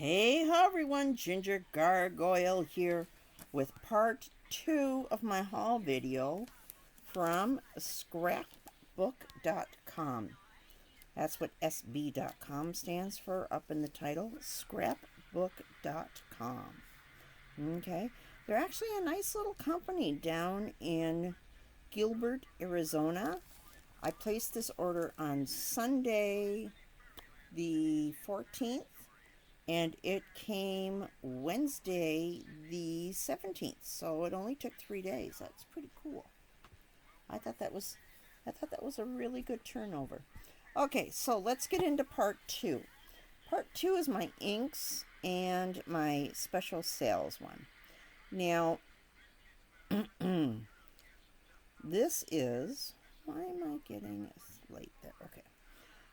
Hey ho everyone, Ginger Gargoyle here with part 2 of my haul video from scrapbook.com. That's what SB.com stands for up in the title, scrapbook.com. Okay, they're actually a nice little company down in Gilbert, Arizona. I placed this order on Sunday the 14th. And it came Wednesday the 17th, so it only took 3 days. That's pretty cool. I thought that was a really good turnover. Okay, so let's get into part 2. Part 2 is my inks and my special sales one. Now, this is, why am I getting late there? Okay.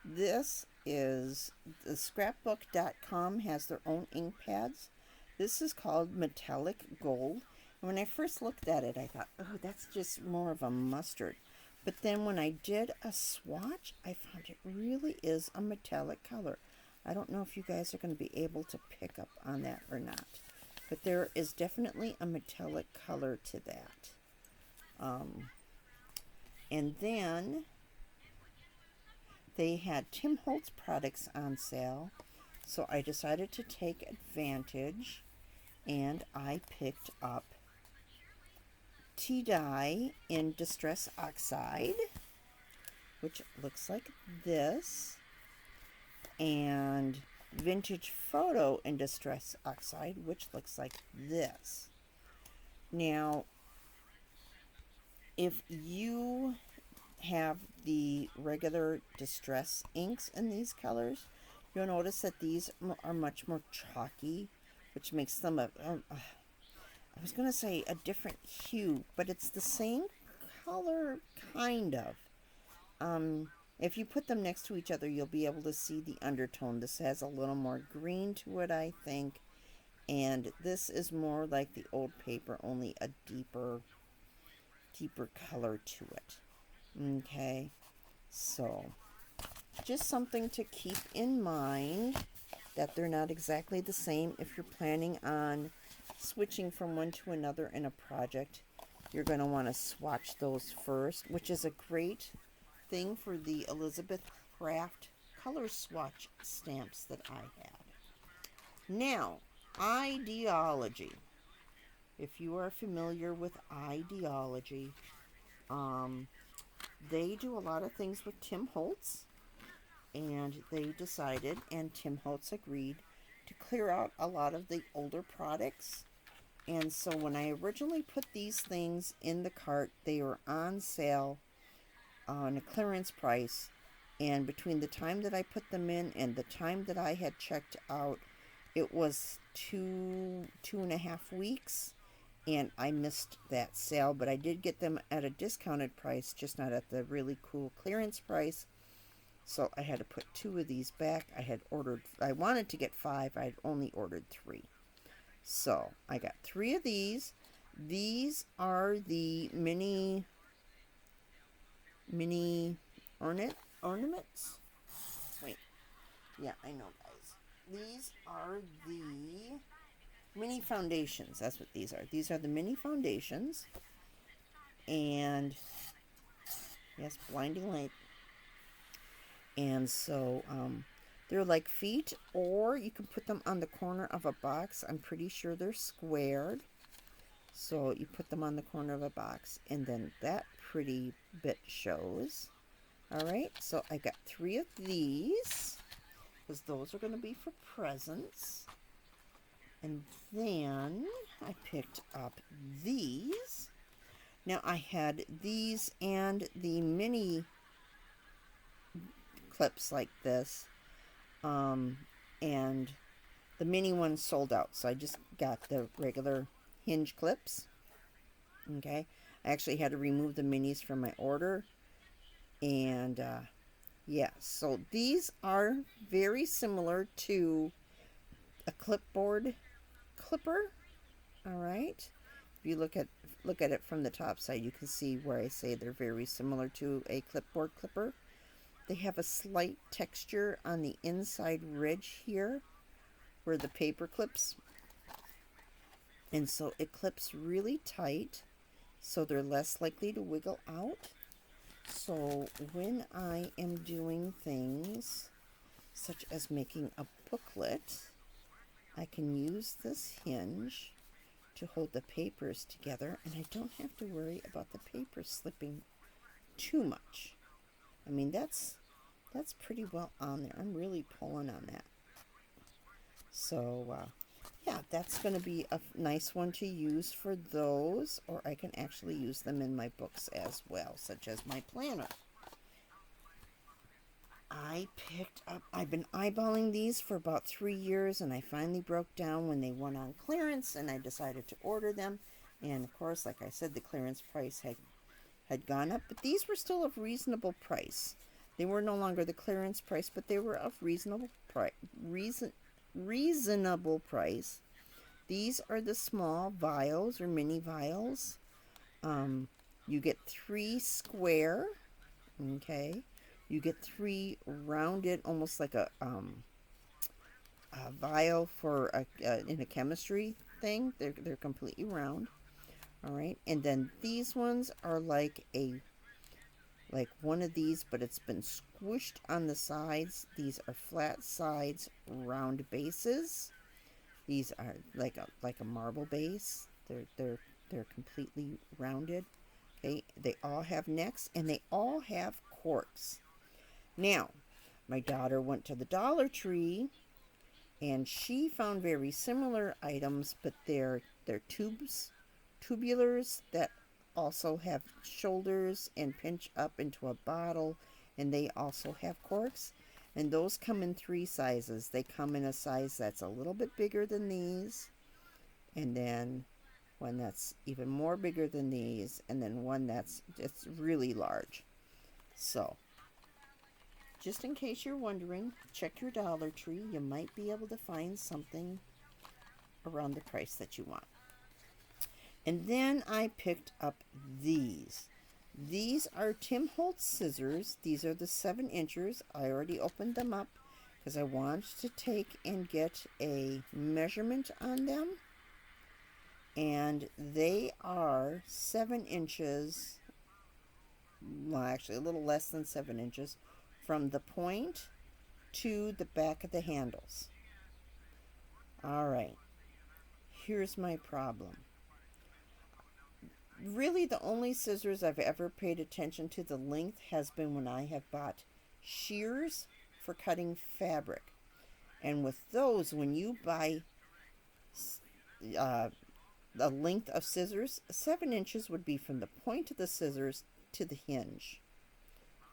This is the scrapbook.com has their own ink pads. This is called metallic gold. And when I first looked at it, I thought, oh, that's just more of a mustard. But then when I did a swatch, I found it really is a metallic color. I don't know if you guys are going to be able to pick up on that or not. But there is definitely a metallic color to that. And then they had Tim Holtz products on sale, so I decided to take advantage, and I picked up Tea-Dye in Distress Oxide, which looks like this, and Vintage Photo in Distress Oxide, which looks like this. Now, if you have the regular distress inks in these colors, you'll notice that these are much more chalky, which makes them I was going to say a different hue, but it's the same color, kind of. If you put them next to each other, you'll be able to see the undertone. This has a little more green to it, I think, and this is more like the old paper, only a deeper color to it. Okay, so just something to keep in mind, that they're not exactly the same. If you're planning on switching from one to another in a project, you're going to want to swatch those first, which is a great thing for the Elizabeth Craft color swatch stamps that I had. Now, Idea-ology. If you are familiar with Idea-ology, they do a lot of things with Tim Holtz, and they decided, and Tim Holtz agreed, to clear out a lot of the older products. And so when I originally put these things in the cart, they were on sale on a clearance price, and between the time that I put them in and the time that I had checked out, it was two and a half weeks. And I missed that sale, but I did get them at a discounted price, just not at the really cool clearance price. So I had to put 2 of these back. I wanted to get 5. I had only ordered 3. So I got 3 of these. These are the mini ornaments. Wait. Yeah, I know, guys. These are the mini foundations. That's what these are. These are the mini foundations. And yes, blinding light. And so they're like feet, or you can put them on the corner of a box. I'm pretty sure they're squared. So you put them on the corner of a box, and then that pretty bit shows. All right, so I got 3 of these, because those are going to be for presents. And then I picked up these. Now I had these and the mini clips like this. And the mini one sold out, so I just got the regular Hinge Clips. Okay. I actually had to remove the minis from my order. And yeah, so these are very similar to a clipboard clipper. All right, if you look at it from the top side, you can see where I say they're very similar to a clipboard clipper. They have a slight texture on the inside ridge here, where the paper clips. And so it clips really tight, so they're less likely to wiggle out. So when I am doing things such as making a booklet, I can use this hinge to hold the papers together, and I don't have to worry about the paper slipping too much. I mean, that's pretty well on there. I'm really pulling on that. So, yeah, that's going to be a nice one to use for those, or I can actually use them in my books as well, such as my planner. I've been eyeballing these for about 3 years, and I finally broke down when they went on clearance, and I decided to order them. And of course, like I said, the clearance price had gone up, but these were still of reasonable price. They were no longer the clearance price, but they were of reasonable price. These are the small vials or mini vials. You get 3 square, okay. You get 3 rounded, almost like a vial for in a chemistry thing. They're completely round. All right, and then these ones are like one of these, but it's been squished on the sides. These are flat sides, round bases. These are like a marble base. They're completely rounded. Okay, they all have necks and they all have corks. Now, my daughter went to the Dollar Tree and she found very similar items, but they're tubulars that also have shoulders and pinch up into a bottle, and they also have corks. And those come in 3 sizes. They come in a size that's a little bit bigger than these, and then one that's even more bigger than these, and then one that's just really large. So, just in case you're wondering, check your Dollar Tree. You might be able to find something around the price that you want. And then I picked up these. These are Tim Holtz scissors. These are the 7 inchers. I already opened them up because I wanted to take and get a measurement on them. And they are 7 inches, well, actually a little less than 7 inches, from the point to the back of the handles. All right, here's my problem. Really, the only scissors I've ever paid attention to the length has been when I have bought shears for cutting fabric. And with those, when you buy the length of scissors, 7 inches would be from the point of the scissors to the hinge.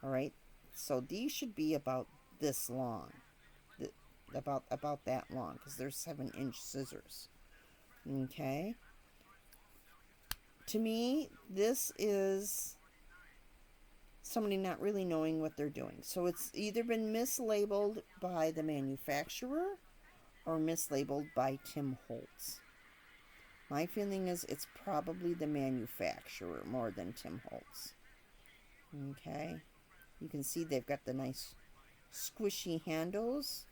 All right, so these should be about this long, about that long, because they're 7-inch scissors. Okay. To me, this is somebody not really knowing what they're doing. So it's either been mislabeled by the manufacturer or mislabeled by Tim Holtz. My feeling is it's probably the manufacturer more than Tim Holtz. Okay. You can see they've got the nice squishy handles,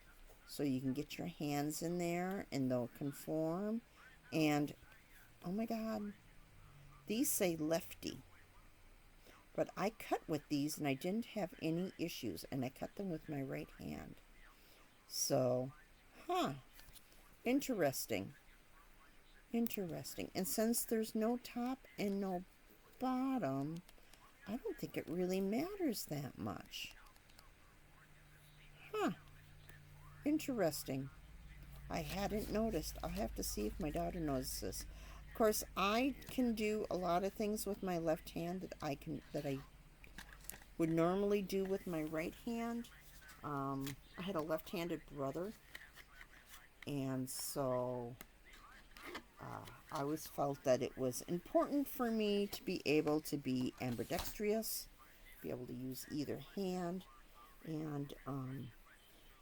so you can get your hands in there and they'll conform. And, oh my God, these say lefty. But I cut with these and I didn't have any issues, and I cut them with my right hand. So, interesting. Interesting. And since there's no top and no bottom, I don't think it really matters that much. Interesting. I hadn't noticed. I'll have to see if my daughter notices this. Of course, I can do a lot of things with my left hand that I would normally do with my right hand. I had a left-handed brother, and so I always felt that it was important for me to be able to be ambidextrous, be able to use either hand, and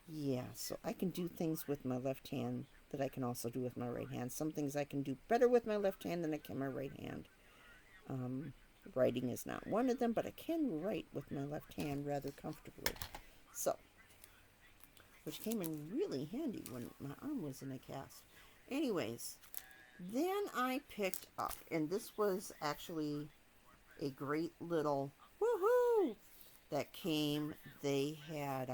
yeah, so I can do things with my left hand that I can also do with my right hand. Some things I can do better with my left hand than I can my right hand. Writing is not one of them, but I can write with my left hand rather comfortably. So, which came in really handy when my arm was in a cast. Anyways, then I picked up, and this was actually a great little woohoo that came. They had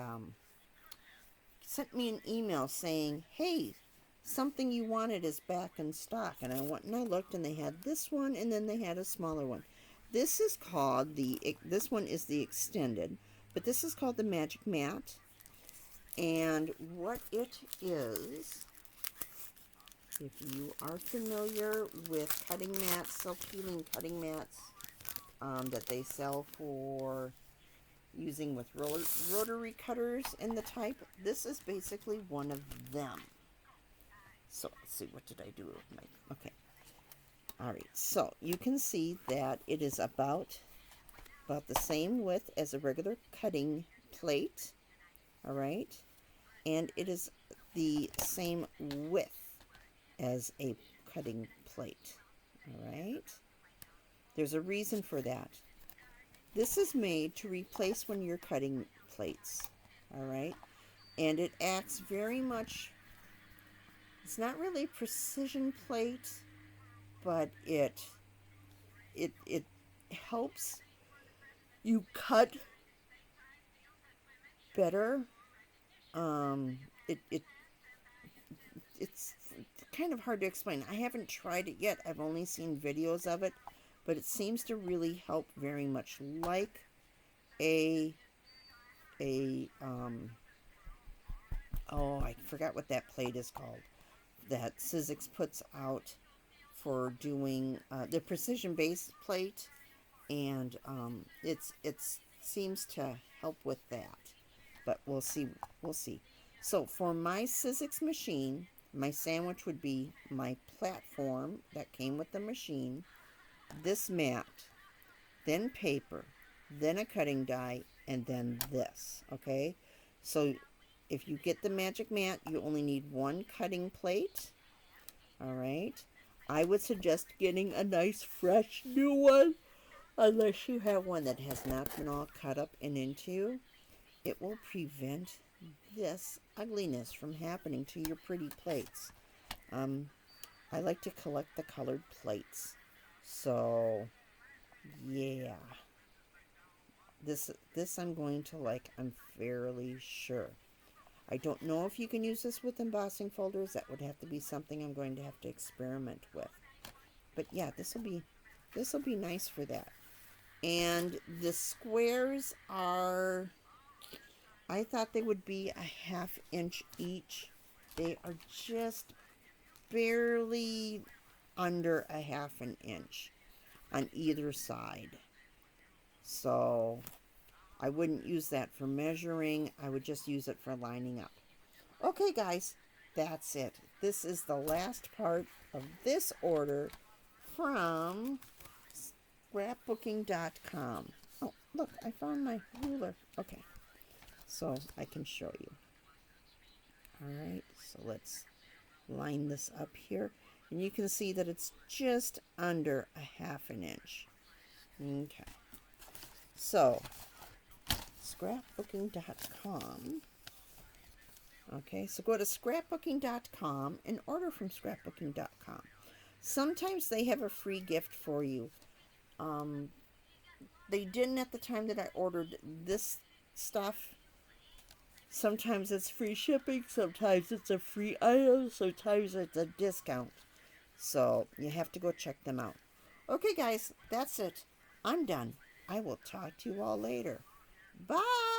sent me an email saying, hey, something you wanted is back in stock. And I went and I looked, and they had this one, and then they had a smaller one. This is called this one is the extended, but this is called the Magic Mat. And what it is, if you are familiar with cutting mats, self-healing cutting mats that they sell for using with rotary cutters and the type, this is basically one of them. So let's see, what did I do with my, okay. All right, so you can see that it is about the same width as a regular cutting plate, all right? And it is the same width as a cutting plate, all right? There's a reason for that. This is made to replace when you're cutting plates, all right? And it acts very much, it's not really precision plate, but it helps you cut better. It's kind of hard to explain. I haven't tried it yet. I've only seen videos of it, but it seems to really help very much like oh, I forgot what that plate is called that Sizzix puts out for doing the precision base plate, and it seems to help with that, but we'll see. So for my Sizzix machine, my sandwich would be my platform that came with the machine, this mat, then paper, then a cutting die, and then this, okay? So if you get the Magic Mat, you only need one cutting plate, all right? I would suggest getting a nice fresh new one, unless you have one that has not been all cut up and into. It will prevent this ugliness from happening to your pretty plates. I like to collect the colored plates, so yeah, this I'm going to like, I'm fairly sure. I don't know if you can use this with embossing folders. That would have to be something I'm going to have to experiment with. But yeah, this will be nice for that. And the squares are, I thought they would be a 1/2 inch each. They are just barely under a 1/2 inch on either side. So I wouldn't use that for measuring. I would just use it for lining up. Okay, guys, that's it. This is the last part of this order from scrapbooking.com. Oh, look, I found my ruler. Okay, so I can show you. All right, so let's line this up here. And you can see that it's just under a 1/2 inch. Okay, so scrapbooking.com. Okay, so go to scrapbooking.com and order from scrapbooking.com. Sometimes they have a free gift for you. They didn't at the time that I ordered this stuff. Sometimes it's free shipping, sometimes it's a free item, sometimes it's a discount. So you have to go check them out. Okay, guys, that's it. I'm done. I will talk to you all later. Bye!